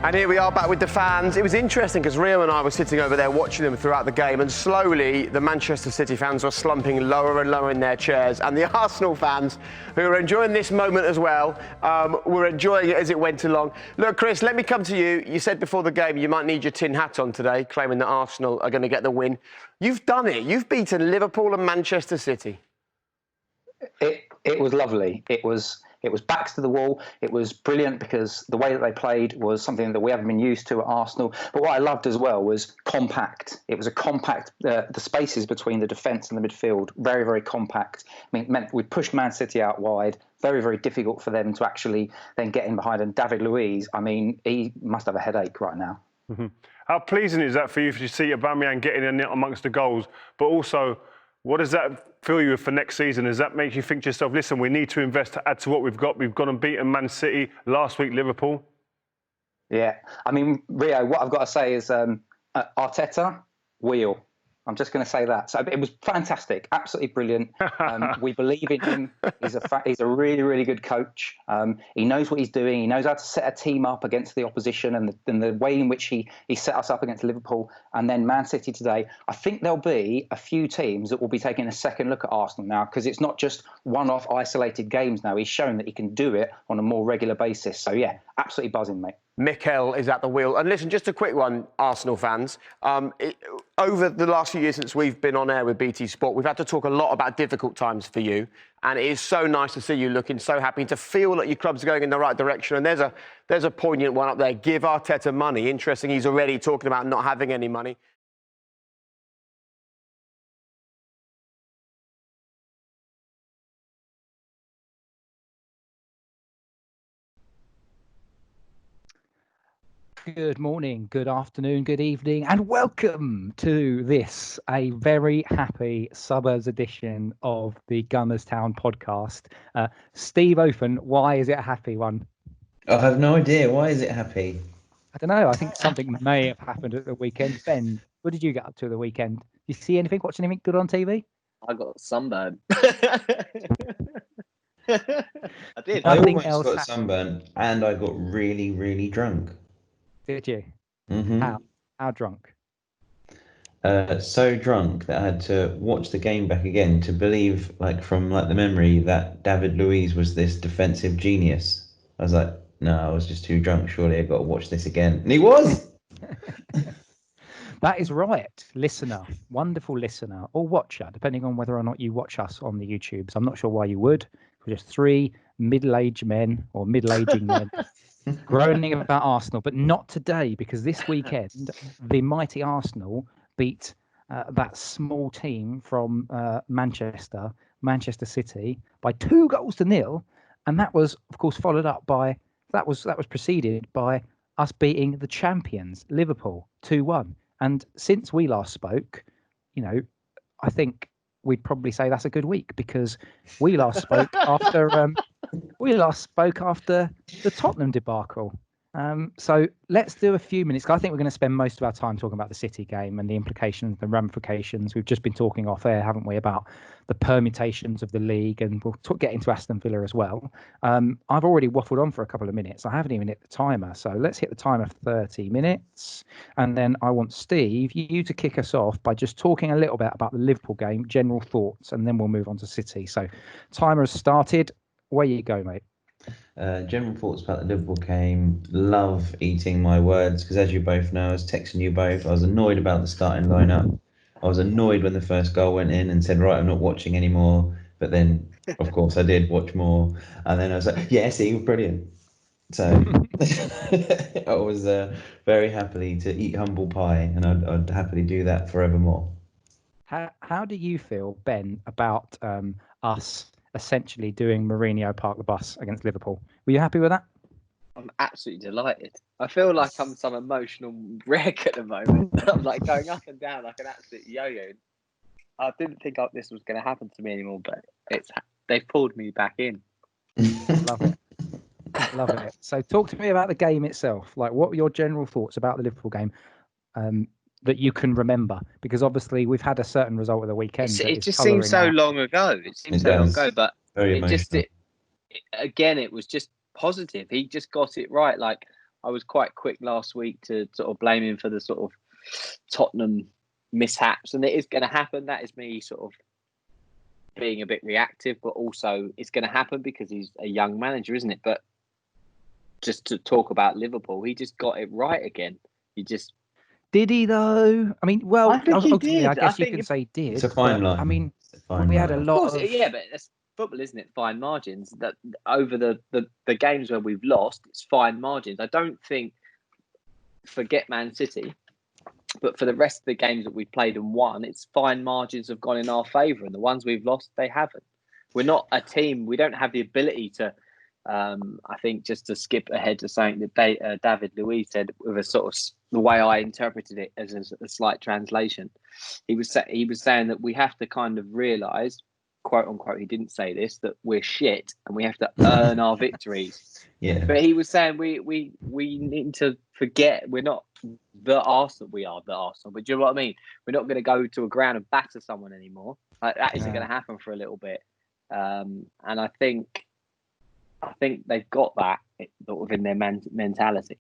And here we are back with the fans. It was interesting because Rio and I were sitting over there watching them throughout the game, and slowly the Manchester City fans were slumping lower and lower in their chairs, and the Arsenal fans, who were enjoying this moment as well, were enjoying it as it went along. Look, Chris, let me come to you. You said before the game you might need your tin hat on today, claiming that Arsenal are going to get the win. You've done it. You've beaten Liverpool and Manchester City. It was lovely. It was backs to the wall. It was brilliant because the way that they played was something that we haven't been used to at Arsenal. But what I loved as well was compact. It was a compact, the spaces between the defence and the midfield, very, very compact. I mean, it meant we pushed Man City out wide, very, very difficult for them to actually then get in behind. And David Luiz, I mean, he must have a headache right now. Mm-hmm. How pleasing is that for you to see Aubameyang getting in amongst the goals, but also, what does that fill you with for next season? Does that make you think to yourself, listen, we need to invest to add to what we've got? We've gone and beaten Man City, last week Liverpool. Yeah, I mean, Rio, what I've got to say is Arteta, wheel. I'm just going to say that. So it was fantastic, absolutely brilliant. We believe in him. He's a really, really good coach. He knows what he's doing. He knows how to set a team up against the opposition, and the way in which he set us up against Liverpool and then Man City today. I think there'll be a few teams that will be taking a second look at Arsenal now, because it's not just one-off isolated games now. He's shown that he can do it on a more regular basis. So yeah, absolutely buzzing, mate. Mikel is at the wheel. And listen, just a quick one, Arsenal fans. Over the last few years since we've been on air with BT Sport, we've had to talk a lot about difficult times for you. And it is so nice to see you looking so happy, to feel that your club's going in the right direction. And there's a poignant one up there. Give Arteta money. Interesting, he's already talking about not having any money. Good morning, good afternoon, good evening, and welcome to this, a very happy suburbs edition of the Gunners Town podcast. Steve Ofen, why is it a happy one? I have no idea. Why is it happy? I don't know. I think something may have happened at the weekend. Ben, what did you get up to at the weekend? Did you see anything, watch anything good on TV? I got sunburn. I did. I Nothing almost else got sunburn, and I got really, really drunk. Did you? Mm-hmm. How drunk? So drunk that I had to watch the game back again to believe, from the memory, that David Luiz was this defensive genius. I was like, no, I was just too drunk. Surely I got to watch this again. And he was. That is right, listener, wonderful listener or watcher, depending on whether or not you watch us on the YouTubes. I'm not sure why you would. We're just three middle-aged men or middle-aging men groaning about Arsenal, but not today, because this weekend the mighty Arsenal beat that small team from Manchester City by 2-0, and that was, of course, followed up by that was preceded by us beating the champions Liverpool 2-1. And since we last spoke, I think we'd probably say that's a good week, because we last spoke after the Tottenham debacle. So let's do a few minutes. I think we're going to spend most of our time talking about the City game and the implications, the ramifications. We've just been talking off air, haven't we, about the permutations of the league, and we'll get into Aston Villa as well. I've already waffled on for a couple of minutes. I haven't even hit the timer. So let's hit the timer for 30 minutes. And then I want Steve, you to kick us off by just talking a little bit about the Liverpool game, general thoughts, and then we'll move on to City. So timer has started. Away you go, mate. General thoughts about the Liverpool game. Love eating my words, because as you both know, I was texting you both. I was annoyed about the starting lineup. I was annoyed when the first goal went in and said, right, I'm not watching anymore. But then, of course, I did watch more. And then I was like, yes, he was brilliant. So I was very happy to eat humble pie, and I'd happily do that forevermore. How do you feel, Ben, about us essentially doing Mourinho Park the Bus against Liverpool? Were you happy with that? I'm absolutely delighted. I feel like I'm some emotional wreck at the moment. I'm going up and down like an absolute yo-yo. I didn't think this was going to happen to me anymore, but they've pulled me back in. Love it. Love it. So talk to me about the game itself. What were your general thoughts about the Liverpool game that you can remember? Because obviously we've had a certain result of the weekend. It just seems so long ago. It seems so long ago, but Very emotional. Again, it was just positive. He just got it right. I was quite quick last week to sort of blame him for the sort of Tottenham mishaps, and it is going to happen. That is me sort of being a bit reactive, but also it's going to happen because he's a young manager, isn't it? But just to talk about Liverpool, he just got it right again. Did he though? I mean, well, I think he ultimately, did. I guess I you think can say did. It's a fine but, line. I mean, It's a fine we had a line. lot Of course, yeah, but that's football, isn't it? Fine margins. That over the games where we've lost, it's fine margins. I don't think, forget Man City, but for the rest of the games that we've played and won, it's fine margins have gone in our favour, and the ones we've lost, they haven't. We're not a team. We don't have the ability to. I think just to skip ahead to something that David Luiz said with a sort of the way I interpreted it as a slight translation. He was saying that we have to kind of realise, quote unquote, he didn't say this, that we're shit and we have to earn our victories. Yeah. But he was saying we need to forget we're not the Arsenal. We are the Arsenal. But do you know what I mean? We're not going to go to a ground and batter someone anymore. Like, that isn't going to happen for a little bit. And I think they've got that sort of in their mentality.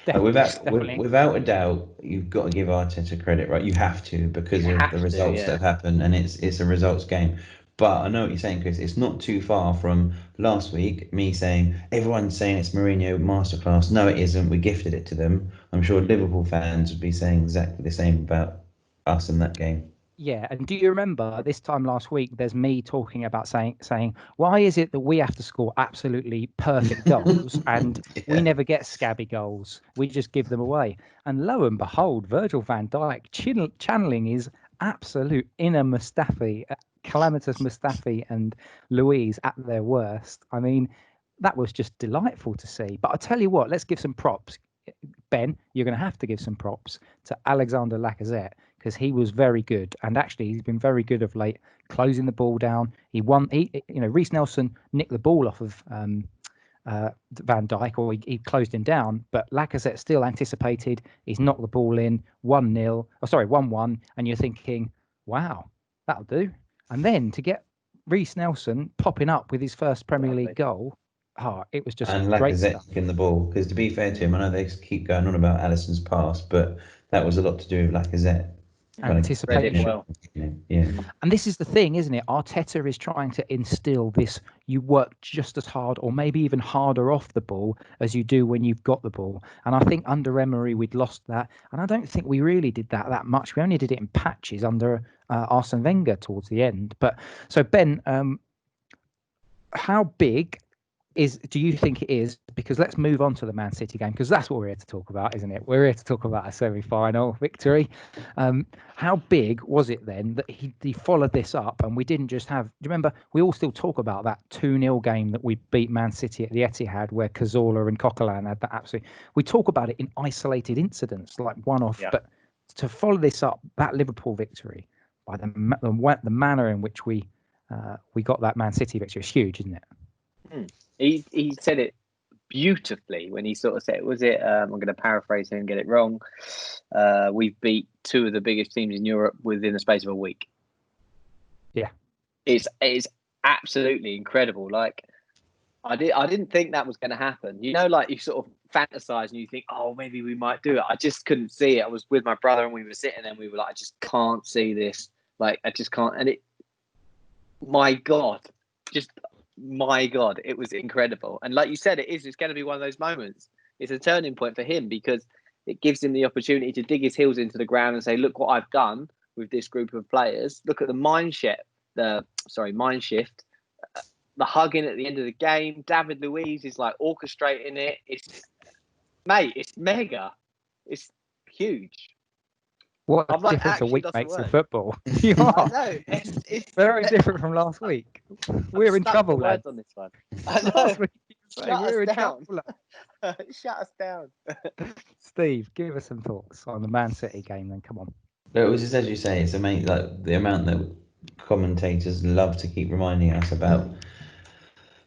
Without a doubt, you've got to give Arteta credit, right? You have to, because of the results that have happened, and it's a results game. But I know what you're saying, Chris. It's not too far from last week, me saying, everyone's saying it's Mourinho masterclass. No, it isn't. We gifted it to them. I'm sure Liverpool fans would be saying exactly the same about us in that game. Yeah, and do you remember this time last week? There's me talking about saying, why is it that we have to score absolutely perfect goals and we never get scabby goals? We just give them away. And lo and behold, Virgil van Dijk channeling his absolute inner Mustafi, calamitous Mustafi and Louise at their worst. I mean, that was just delightful to see. But I tell you what, let's give some props. Ben, you're going to have to give some props to Alexander Lacazette, because he was very good, and actually he's been very good of late, closing the ball down. Reece Nelson nicked the ball off of Van Dijk, or he closed him down, but Lacazette still anticipated. He's knocked the ball in 1-1, and you're thinking, wow, that'll do. And then to get Reece Nelson popping up with his first Premier League goal, it was just and great Lacazette stuff. in the ball, because to be fair to him, I know they keep going on about Alisson's pass, but that was a lot to do with Lacazette. Anticipation. Yeah. And this is the thing, isn't it? Arteta is trying to instill this: you work just as hard, or maybe even harder off the ball, as you do when you've got the ball. And I think under Emery we'd lost that, and I don't think we really did that much. We only did it in patches under Arsene Wenger towards the end. But so Ben, how big do you think it is? Because let's move on to the Man City game, because that's what we're here to talk about, isn't it? We're here to talk about a semi-final victory. How big was it then that he followed this up, and we didn't just have? Do you remember? We all still talk about that 2-0 game that we beat Man City at the Etihad, where Cazorla and Coquelin had that absolute. We talk about it in isolated incidents, like one-off, but to follow this up, that Liverpool victory, by the manner in which we got that Man City victory, is huge, isn't it? He said it beautifully when he sort of said, I'm going to paraphrase him and get it wrong. We've beat two of the biggest teams in Europe within the space of a week. Yeah. It's absolutely incredible. Like, I didn't think that was going to happen. You know, like you sort of fantasize and you think, oh, maybe we might do it. I just couldn't see it. I was with my brother and we were sitting there and we were like, I just can't see this. Like, I just can't. And my God, it was incredible. And like you said, it's going to be one of those moments. It's a turning point for him, because it gives him the opportunity to dig his heels into the ground and say, look what I've done with this group of players. Look at the mind shift, the hugging at the end of the game. David Luiz is like orchestrating it. It's mega. It's huge. What a difference a week makes in football. I know. It's very different from last week. We're in trouble, lads. On this one. I know. We're in trouble. Shut us down. Steve, give us some thoughts on the Man City game then. Come on. It was just, as you say, it's amazing, like the amount that commentators love to keep reminding us about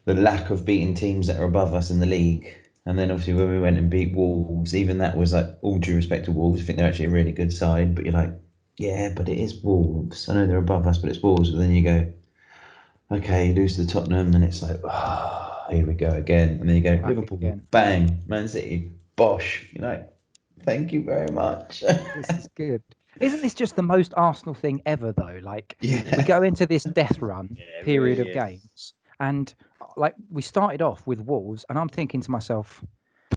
the lack of beating teams that are above us in the league. And then obviously when we went and beat Wolves, even that was like, all due respect to Wolves, I think they're actually a really good side, but you're like, yeah, but it is Wolves. I know they're above us, but it's Wolves. But then you go, okay, you lose to Tottenham, and it's like, here we go again. And then you go, Liverpool, bang, Man City, bosh. You're like, thank you very much. This is good. Isn't this just the most Arsenal thing ever, though? Like, Yeah. we go into this death run Yeah, it period really of is. games, and like we started off with Wolves, and I'm thinking to myself,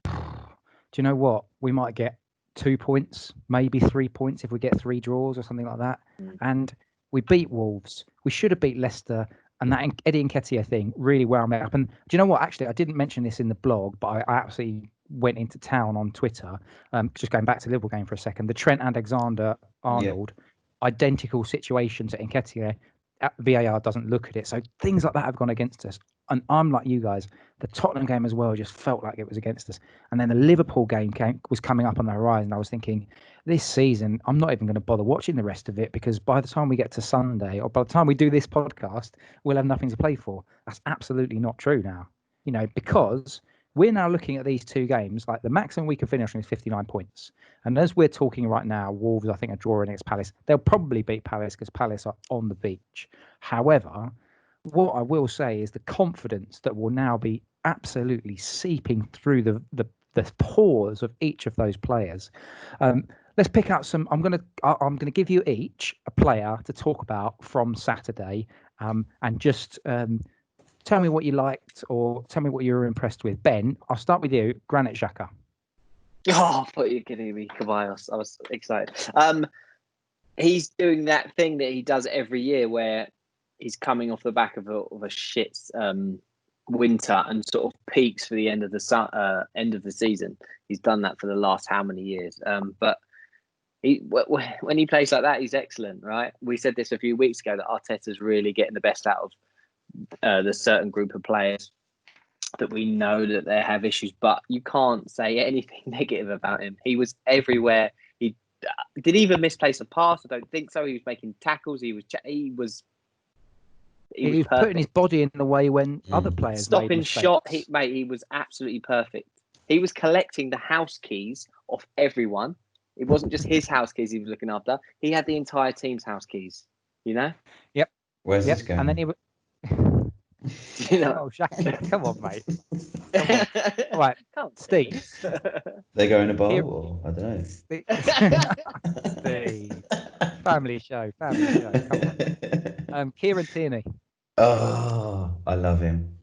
do you know what? We might get 2 points, maybe 3 points if we get 3 draws or something like that. And we beat Wolves. We should have beat Leicester. And that Eddie Nketiah thing really wound me up. And do you know what? Actually, I didn't mention this in the blog, but I absolutely went into town on Twitter. Just going back to the Liverpool game for a second. The Trent Alexander-Arnold, identical situation to Nketiah. VAR doesn't look at it. So things like that have gone against us. And I'm like you guys. The Tottenham game as well just felt like it was against us. And then the Liverpool game was coming up on the horizon. I was thinking, this season, I'm not even going to bother watching the rest of it because by the time we get to Sunday or by the time we do this podcast, we'll have nothing to play for. That's absolutely not true now. Because we're now looking at these 2 games, like the maximum we can finish on is 59 points. And as we're talking right now, Wolves, I think, are drawing against Palace. They'll probably beat Palace because Palace are on the beach. However, what I will say is the confidence that will now be absolutely seeping through the pores of each of those players. Let's pick out some. I'm gonna give you each a player to talk about from Saturday, and just tell me what you liked or tell me what you were impressed with. Ben, I'll start with you. Granit Xhaka. Oh, I thought you were kidding me, Ceballos. I was excited. He's doing that thing that he does every year where he's coming off the back of a shit winter and sort of peaks for the end of the season. He's done that for the last how many years? But when he plays like that, he's excellent, right? We said this a few weeks ago that Arteta's really getting the best out of the certain group of players that we know that they have issues, but you can't say anything negative about him. He was everywhere. He did he even misplace a pass? I don't think so. He was making tackles. He was putting his body in the way when other players stopping made shot. mistakes. He was absolutely perfect. He was collecting the house keys off everyone. It wasn't just his house keys he was looking after. He had the entire team's house keys. Yep. Where's this going? And then he would. Oh, Xhaka, come on, mate. Come on. All right, Steve. They go in a bar, or I don't know. Steve. Family show. Come on. Kieran Tierney. Oh, I love him.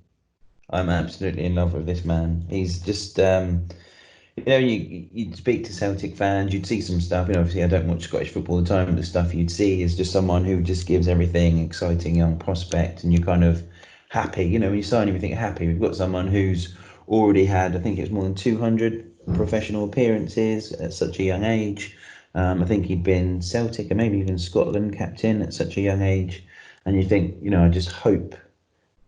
I'm absolutely in love with this man. He's just, you'd speak to Celtic fans, you'd see some stuff. Obviously, I don't watch Scottish football all the time, but the stuff you'd see is just someone who just gives everything, exciting young prospect, and you're kind of happy. When you sign him, you think happy. We've got someone who's already had, I think it's more than 200 professional appearances at such a young age. I think he'd been Celtic and maybe even Scotland captain at such a young age. And you think, I just hope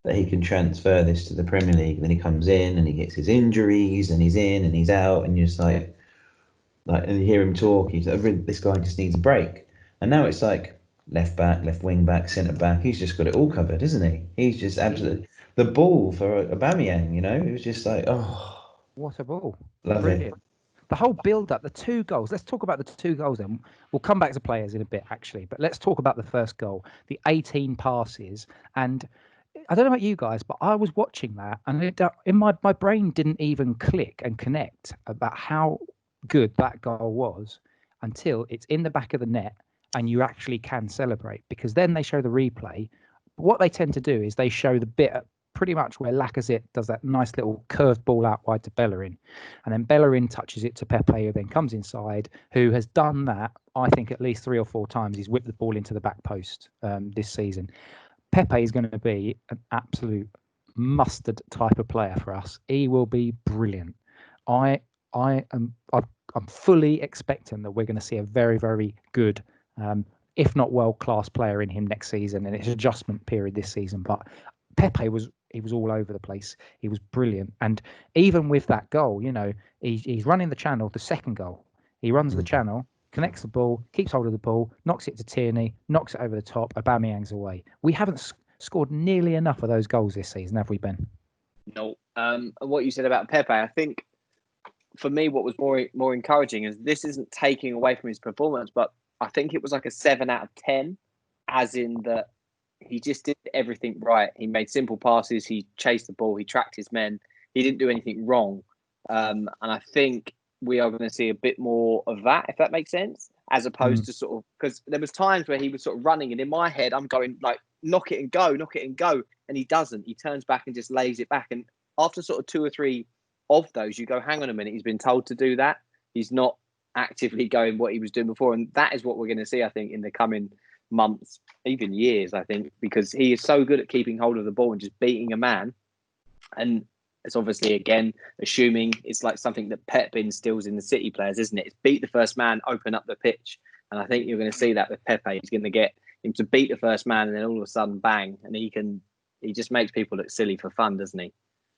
that he can transfer this to the Premier League. And then he comes in and he gets his injuries and he's in and he's out, and you're just like, and you hear him talk, he's like, this guy just needs a break. And now it's like left back, left wing back, centre back. He's just got it all covered, isn't he? He's just absolutely the ball for Aubameyang. It was just like, oh, What a ball! love Brilliant. it. The whole build-up, the 2 goals. Let's talk about the 2 goals then. We'll come back to players in a bit, actually. But let's talk about the first goal, the 18 passes. And I don't know about you guys, but I was watching that, and my brain didn't even click and connect about how good that goal was until it's in the back of the net and you actually can celebrate, because then they show the replay. But what they tend to do is they show the bit pretty much where Lacazette does that nice little curved ball out wide to Bellerin. And then Bellerin touches it to Pepe, who then comes inside, who has done that, I think, at least 3 or 4 times. He's whipped the ball into the back post this season. Pepe is going to be an absolute mustard type of player for us. He will be brilliant. I'm fully expecting that we're going to see a very, very good, if not world-class player in him next season, and it's an adjustment period this season. But Pepe was all over the place. He was brilliant. And even with that goal, he's running the channel, the second goal. He runs the channel, connects the ball, keeps hold of the ball, knocks it to Tierney, knocks it over the top, Aubameyang's away. We haven't scored nearly enough of those goals this season, have we, Ben? No. What you said about Pepe, I think for me, what was more encouraging is this isn't taking away from his performance, but I think it was like a 7 out of 10, as in that he just did everything right. He made simple passes. He chased the ball. He tracked his men. He didn't do anything wrong. And I think we are going to see a bit more of that, if that makes sense, as opposed to sort of, because there was times where he was sort of running, and in my head, I'm going like, knock it and go, and he doesn't. He turns back and just lays it back. And after sort of 2 or 3 of those, you go, hang on a minute, he's been told to do that. He's not actively going what he was doing before, and that is what we're going to see, I think, in the coming months, even years, I think, because he is so good at keeping hold of the ball and just beating a man. And it's obviously, again, assuming it's like something that Pep instills in the City players, isn't it? It's beat the first man, open up the pitch. And I think you're going to see that with Pepe. He's going to get him to beat the first man, and then all of a sudden, bang, and he just makes people look silly for fun, doesn't he?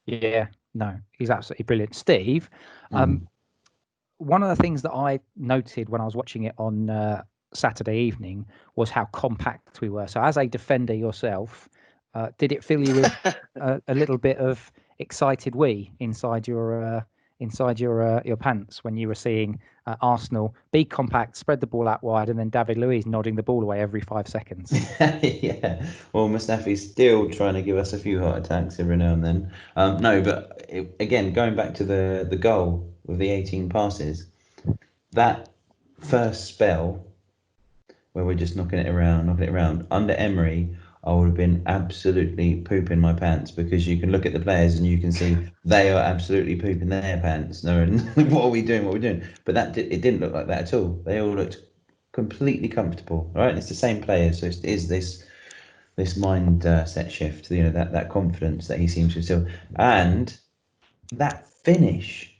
Yeah, no, he's absolutely brilliant. Steve, one of the things that I noted when I was watching it on Saturday evening was how compact we were. So as a defender yourself, did it fill you with a little bit of excited wee inside your pants when you were seeing Arsenal be compact, spread the ball out wide, and then David Luiz nodding the ball away every 5 seconds? Yeah, well, Mustafi's still trying to give us a few heart attacks every now and then. No, but again, going back to the goal with the 18 passes, that first spell where we're just knocking it around under Emery, I would have been absolutely pooping my pants, because you can look at the players and you can see they are absolutely pooping their pants. No, and what are we doing? But it didn't look like that at all. They all looked completely comfortable, right? And it's the same players, so it is this mind set shift, that confidence that he seems to still, and that finish.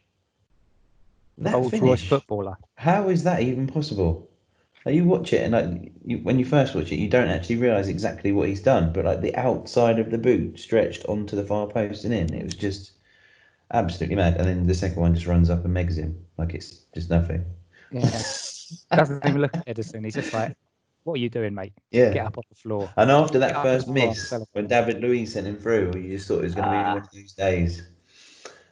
Rolls-Royce footballer. How is that even possible? Like, you watch it, and when you first watch it, you don't actually realise exactly what he's done. But like the outside of the boot stretched onto the far post and in, it was just absolutely mad. And then the second one just runs up and megs him like it's just nothing. Yeah, doesn't even look at Edison. He's just like, "What are you doing, mate? Yeah. Get up off the floor." And after Get that up first on the floor and miss, celebrate. when David Luiz sent him through, you just thought it was going to be one of those days.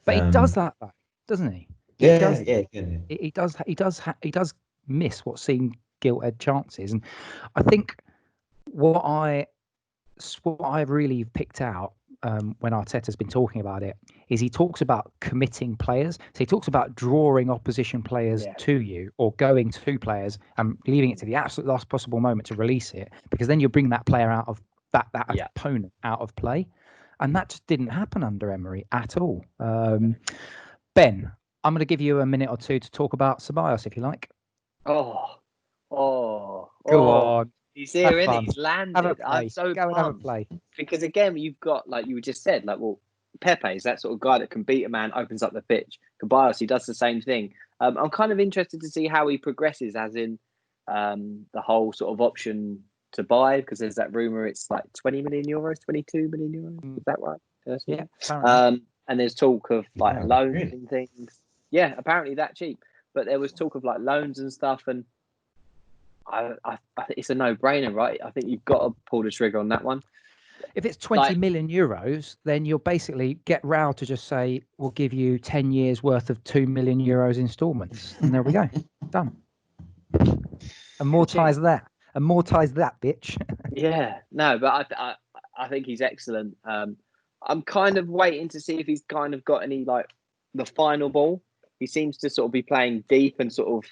But he does that, though, doesn't he? Yeah, He does. yeah. He does miss what seemed gilt-edged chances, and I think what I really picked out when Arteta's been talking about it is he talks about committing players. So he talks about drawing opposition players to you, or going to players and leaving it to the absolute last possible moment to release it, because then you bring that player out of that opponent out of play, and that just didn't happen under Emery at all. Ben, I'm going to give you a minute or two to talk about Ceballos, if you like. Go on. He's here, isn't fun. he? He's landed. Have a play. I'm so Go and have a pumped. play. Because again, you've got, like you just said, like, well, Pepe is that sort of guy that can beat a man, opens up the pitch. Ceballos, he does the same thing. I'm kind of interested to see how he progresses, as in the whole sort of option to buy, because there's that rumour it's like 20 million euros, 22 million euros. Is that right? Yeah. And there's talk of like loans and things. Yeah, apparently that cheap. But there was talk of like loans and stuff, and I think it's a no-brainer, right? I think you've got to pull the trigger on that one. If it's 20 million euros, then you'll basically get Raul to just say, we'll give you 10 years worth of 2 million euros installments. And there we go. Done. Amortize that, bitch. Yeah, no, but I think he's excellent. I'm kind of waiting to see if he's kind of got any, like, the final ball. He seems to sort of be playing deep and sort of,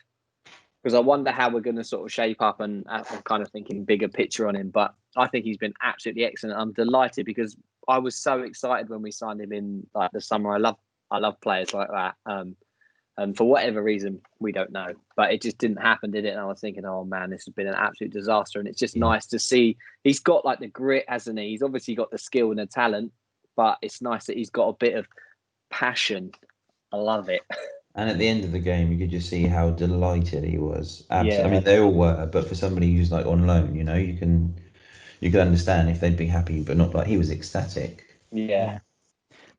because I wonder how we're going to sort of shape up, and I'm kind of thinking bigger picture on him. But I think he's been absolutely excellent. I'm delighted, because I was so excited when we signed him in like the summer. I love players like that. And for whatever reason, we don't know, but it just didn't happen, did it? And I was thinking, oh man, this has been an absolute disaster. And it's just nice to see he's got like the grit, hasn't he? He's obviously got the skill and the talent, but it's nice that he's got a bit of passion. I love it. And at the end of the game, you could just see how delighted he was. Yeah. I mean, they all were, but for somebody who's like on loan, you can understand if they'd be happy, but not like he was ecstatic. Yeah.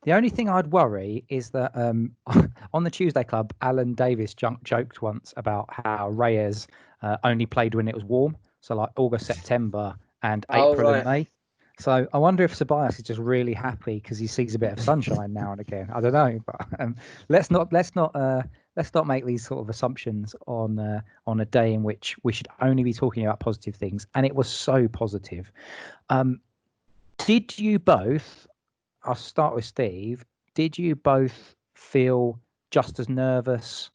The only thing I'd worry is that on the Tuesday Club, Alan Davis joked once about how Reyes only played when it was warm, so like August, September, and April and May. So I wonder if Ceballos is just really happy because he sees a bit of sunshine now and again. I don't know, but let's not make these sort of assumptions on a day in which we should only be talking about positive things. And it was so positive. Did you both? I'll start with Steve. Did you both feel just as nervous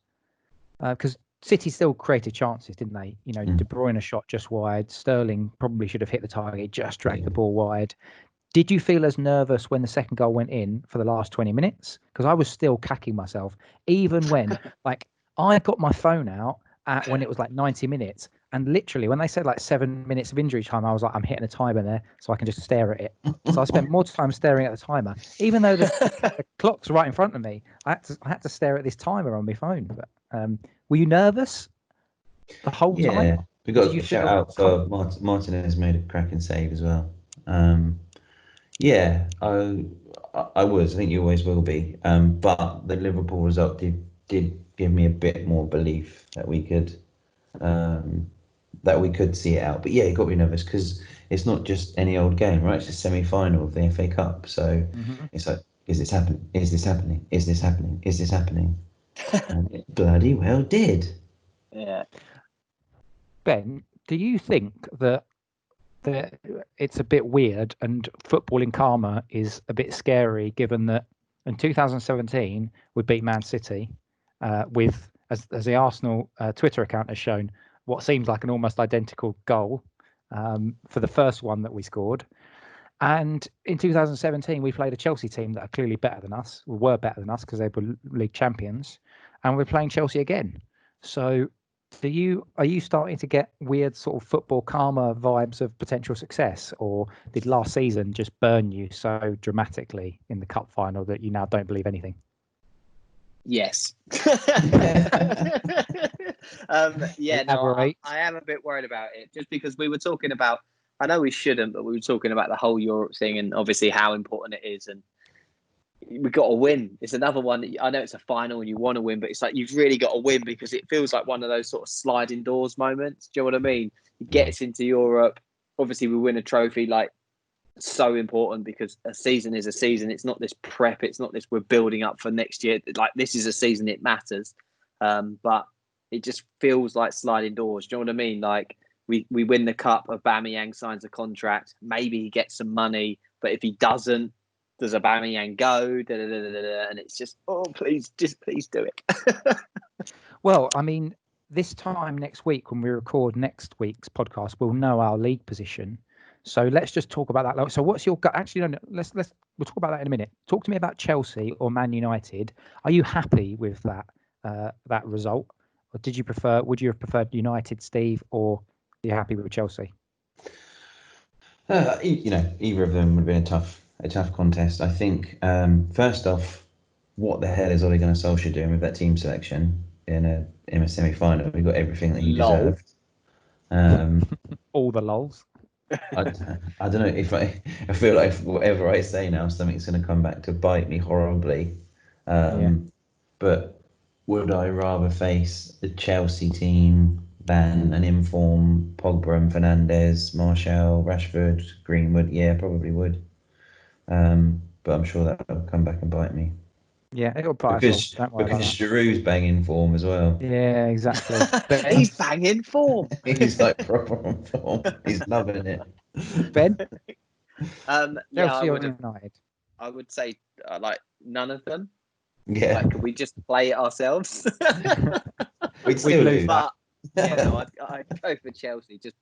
because City still created chances, didn't they? You know, De Bruyne shot just wide. Sterling probably should have hit the target, just dragged the ball wide. Did you feel as nervous when the second goal went in for the last 20 minutes? Because I was still cacking myself, even when, like, I got my phone out when it was like 90 minutes. And literally, when they said like 7 minutes of injury time, I was like, I'm hitting a timer there, so I can just stare at it. So I spent more time staring at the timer, even though the clock's right in front of me. I had to stare at this timer on my phone. But were you nervous the whole time? Yeah, we got Did you a shout feel out for Martinez made a cracking save as well. Yeah, I was. I think you always will be. But the Liverpool result did give me a bit more belief that we could see it out. But yeah, you got to be nervous because it's not just any old game, right? It's a semi-final of the FA Cup. So it's like, is this happening? Is this happening? Is this happening? Is this happening? And it bloody well did. Yeah. Ben, do you think that it's a bit weird and footballing karma is a bit scary, given that in 2017 we beat Man City with, as the Arsenal Twitter account has shown, what seems like an almost identical goal for the first one that we scored. And in 2017 we played a Chelsea team that are clearly better than us, were better than us because they were league champions, and we're playing Chelsea again. So are you starting to get weird sort of football karma vibes of potential success, or did last season just burn you so dramatically in the cup final that you now don't believe anything? Yes. Yeah, no, I am a bit worried about it, just because we were talking about, I know we shouldn't, but we were talking about the whole Europe thing and obviously how important it is, and we've got to win. It's another one. I know it's a final and you want to win, but it's like you've really got to win, because it feels like one of those sort of sliding doors moments. Do you know what I mean? It gets into Europe. Obviously, we win a trophy. Like, so important, because a season is a season. It's not this prep. It's not this we're building up for next year. Like, this is a season. It matters. But it just feels like sliding doors. Do you know what I mean? Like, we win the cup. Aubameyang signs a contract. Maybe he gets some money, but if he doesn't, does Aubameyang go? And it's just, oh, please do it. Well, I mean, this time next week, when we record next week's podcast, we'll know our league position. So let's just talk about that. So what's your gut? Actually, no, we'll talk about that in a minute. Talk to me about Chelsea or Man United. Are you happy with that result? Or would you have preferred United, Steve, or are you happy with Chelsea? Either of them would have been a tough contest. I think, first off, what the hell is Ole Gunnar Solskjaer doing with that team selection in a semi-final? We got everything that he deserved. All the lols. I don't know if I feel like whatever I say now, something's going to come back to bite me horribly. But would I rather face the Chelsea team than an informed Pogba and Fernandes, Martial, Rashford, Greenwood? Yeah, probably would. But I'm sure that will come back and bite me. Yeah, it'll bite us all. Because Giroud's banging form as well. Yeah, exactly. He's banging form. He's like proper on form. He's loving it. Ben? Yeah, United. I would say like none of them. Yeah. Like, could we just play it ourselves? We'd still lose. But yeah, no, I'd go for Chelsea. Just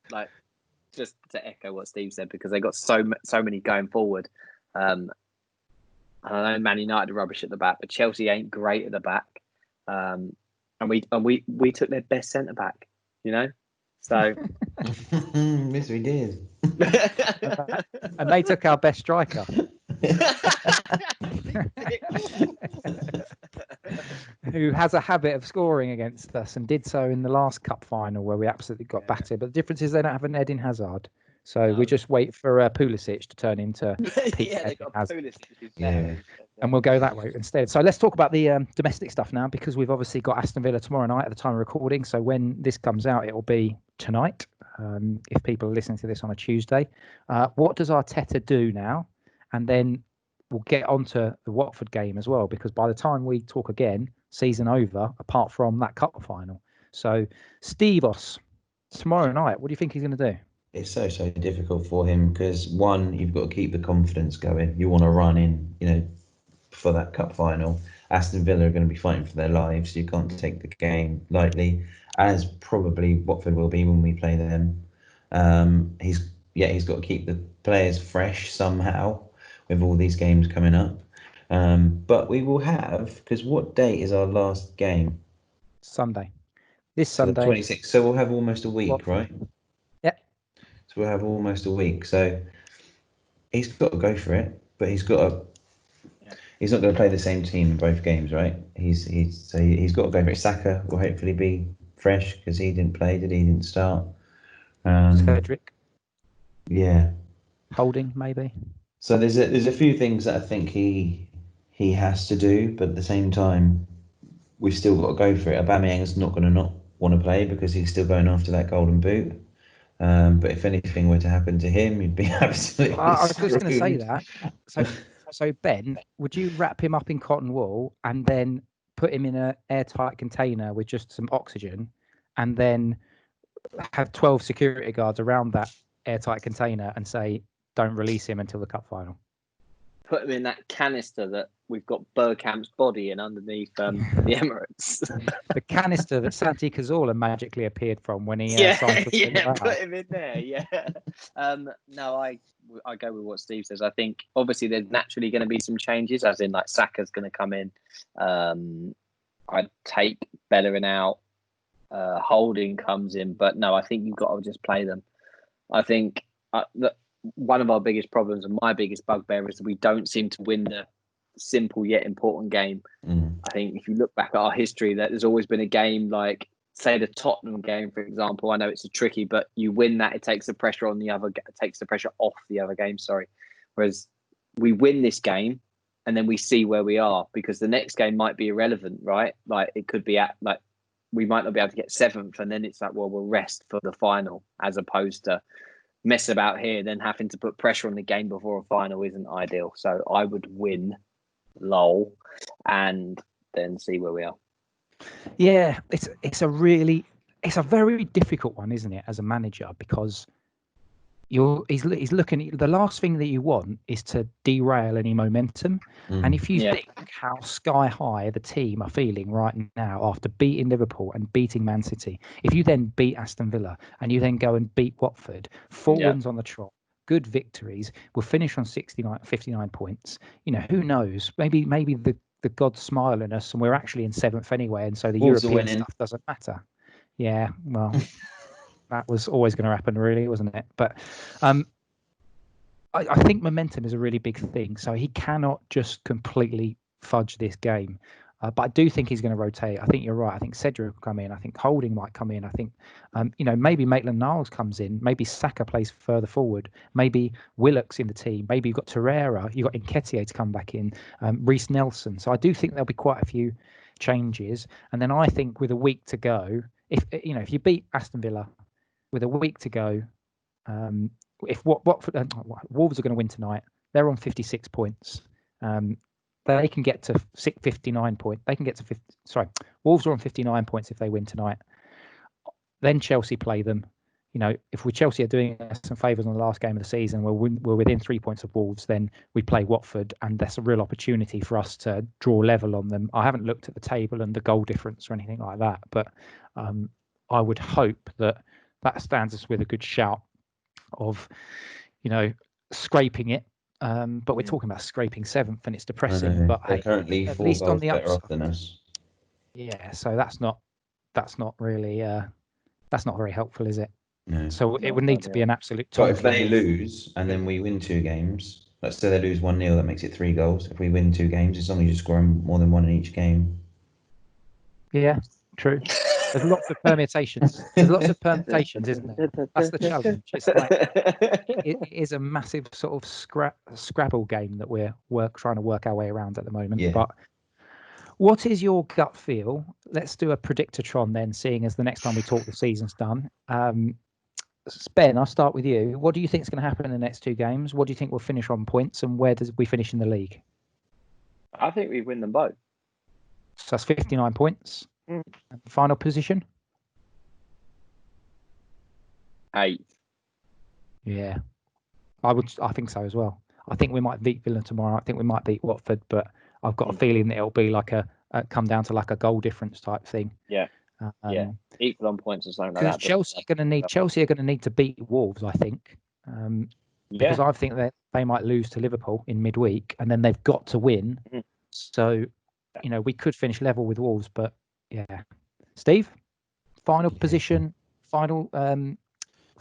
to echo what Steve said, because they got so many going forward. I know Man United are rubbish at the back, but Chelsea ain't great at the back. And we took their best centre back, you know. So yes, we did. And they took our best striker. Who has a habit of scoring against us and did so in the last cup final where we absolutely got battered. But the difference is they don't have an Eden Hazard. So we just wait for Pulisic to turn into they got Hazard. Yeah. And we'll go that way instead. So let's talk about the domestic stuff now, because we've obviously got Aston Villa tomorrow night at the time of recording. So when this comes out, it will be tonight, if people are listening to this on a Tuesday. What does Arteta do now? And then we'll get onto the Watford game as well, because by the time we talk again, season over, apart from that cup final. So Stevos, tomorrow night, what do you think he's going to do? It's so difficult for him because, one, you've got to keep the confidence going. You want to run in, for that cup final. Aston Villa are going to be fighting for their lives. So you can't take the game lightly, as probably Watford will be when we play them. He's got to keep the players fresh somehow with all these games coming up. But we will have, because what date is our last game? Sunday. This So the Sunday. 26th. So we'll have almost a week, Watford. right? Yeah. So we'll have almost a week. So he's got to go for it, but he's got to. He's not going to play the same team in both games, right? He's got to go for it. Saka will hopefully be fresh because he didn't play, did he? He didn't start. Cedric. Yeah. Holding, maybe. So there's a few things that I think he has to do, but at the same time, we've still got to go for it. Aubameyang's not going to not want to play because he's still going after that golden boot. But if anything were to happen to him, he'd be absolutely I was just going to say screwed. that. So Ben, would you wrap him up in cotton wool and then put him in an airtight container with just some oxygen, and then have 12 security guards around that airtight container and say, don't release him until the cup final? Put him in that canister that we've got Bergkamp's body in underneath the Emirates. The canister that Santi Cazorla magically appeared from when he signed for put him in there. Yeah. No, I go with what Steve says. I think obviously there's naturally going to be some changes, as in like Saka's going to come in. I'd take Bellerin out. Holding comes in, but no, I think you've got to just play them. I think that one of our biggest problems and my biggest bugbear is that we don't seem to win the simple yet important game. I think if you look back at our history, that there's always been a game like, say, the Tottenham game, for example. I know it's a tricky, but you win that, it takes the pressure on the other, takes the pressure off the other game. Sorry, whereas we win this game and then we see where we are, because the next game might be irrelevant, right? Like it could be at like we might not be able to get 7th, and then it's like, well, we'll rest for the final, as opposed to mess about here, then having to put pressure on the game before a final isn't ideal. So I would win, lol, and then see where we are. Yeah, it's a very difficult one, isn't it, as a manager, because he's looking. The last thing that you want is to derail any momentum. And if you think how sky high the team are feeling right now after beating Liverpool and beating Man City, if you then beat Aston Villa and you then go and beat Watford, 4 wins on the trot, good victories, we'll finish on 59 points. You know, who knows? Maybe the gods smile on us and we're actually in 7th anyway, and so the Wolves European stuff doesn't matter. Yeah, well. That was always going to happen, really, wasn't it? But I think momentum is a really big thing. So he cannot just completely fudge this game. But I do think he's going to rotate. I think you're right. I think Cedric will come in. I think Holding might come in. I think, maybe Maitland-Niles comes in. Maybe Saka plays further forward. Maybe Willock's in the team. Maybe you've got Torreira. You've got Nketiah to come back in. Reece Nelson. So I do think there'll be quite a few changes. And then I think with a week to go, if you beat Aston Villa, with a week to go, if Wolves are going to win tonight, they're on 56 points. They can get to 59 points. They can get to 50. Sorry, Wolves are on 59 points if they win tonight. Then Chelsea play them. If Chelsea are doing us some favours on the last game of the season, we're within 3 points of Wolves. Then we play Watford, and that's a real opportunity for us to draw level on them. I haven't looked at the table and the goal difference or anything like that, but I would hope that stands us with a good shout of, scraping it. But we're talking about scraping 7th, and it's depressing. But they're currently at 4 least goals on the better upside. off than us. Yeah, so that's not really that's not very helpful, is it? No. So it would need to be an absolute. But if they lose and then we win 2 games, let's say they lose 1-0, that makes it 3 goals. If we win 2 games, as long as you score more than 1 in each game. Yeah, true. There's lots of permutations. There's lots of permutations, isn't there? That's the challenge. It's like it is a massive sort of Scrabble game that we're trying to work our way around at the moment. Yeah. But what is your gut feel? Let's do a predictatron then, seeing as the next time we talk, the season's done. Ben, I'll start with you. What do you think is going to happen in the next 2 games? What do you think we'll finish on points, and where does we finish in the league? I think we win them both. So that's 59 points. Final position? 8. Yeah, I think so as well. I think we might beat Villa tomorrow. I think we might beat Watford, but I've got a feeling that it'll be like a come down to like a goal difference type thing. Yeah. Equal on points or something like Because that. Chelsea are going to need to beat Wolves, I think. Because I think that they might lose to Liverpool in midweek, and then they've got to win. Mhm. So, we could finish level with Wolves, but yeah. Steve, final position, final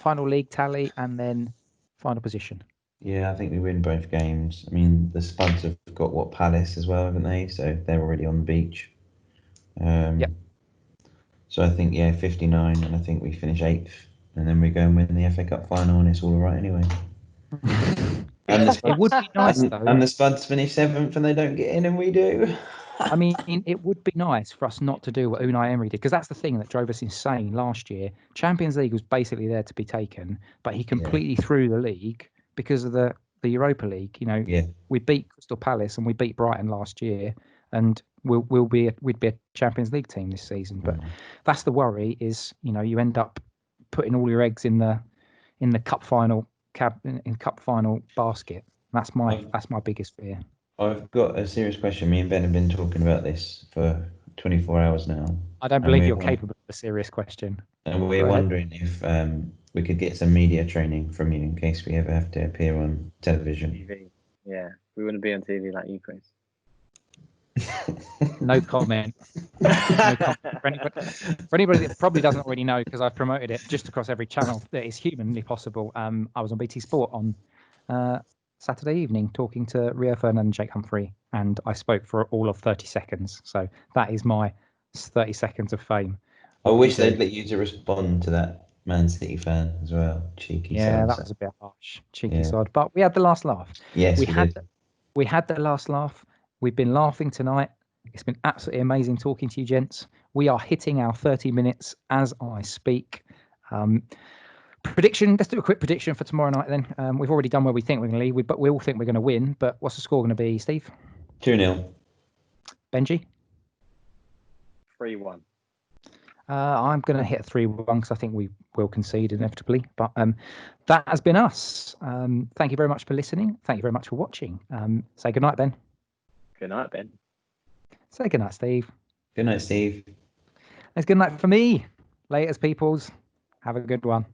league tally, and then final position. Yeah, I think we win both games. I mean, the Spuds have got Palace as well, haven't they? So they're already on the beach. Yep. So I think 59, and I think we finish 8th, and then we go and win the FA Cup final, and it's all right anyway. And the It would be nice though. And the Spuds finish 7th, and they don't get in, and we do. I mean, it would be nice for us not to do what Unai Emery did, because that's the thing that drove us insane last year. Champions League was basically there to be taken, but he completely threw the league because of the Europa League. We beat Crystal Palace and we beat Brighton last year, and we'd be a Champions League team this season. But that's the worry: is you end up putting all your eggs in the cup final cup final basket. That's my biggest fear. I've got a serious question. Me and Ben have been talking about this for 24 hours now. I don't believe you're capable of a serious question. And we're wondering if we could get some media training from you in case we ever have to appear on television. TV. Yeah, we wouldn't be on TV like you, Chris. No comment. No comment. For anybody that probably doesn't already know, because I've promoted it just across every channel that is humanly possible, I was on BT Sport on Saturday evening talking to Rio Ferdinand and Jake Humphrey, and I spoke for all of 30 seconds. So that is my 30 seconds of fame. I wish they'd let you to respond to that Man City fan as well. Cheeky sod. Yeah, that was a bit harsh. Cheeky sod. But we had the last laugh. Yes, we had the last laugh. We've been laughing tonight. It's been absolutely amazing talking to you, gents. We are hitting our 30 minutes as I speak. Prediction. Let's do a quick prediction for tomorrow night then. We've already done where we think we're going to lead, but we all think we're going to win. But what's the score going to be, Steve? 2-0. Benji? 3-1. I'm going to hit 3-1 because I think we will concede inevitably. But that has been us. Thank you very much for listening. Thank you very much for watching. Say good night, Ben. Good night, Ben. Say good night, Steve. Good night, Steve. It's good night for me. Laters, peoples. Have a good one.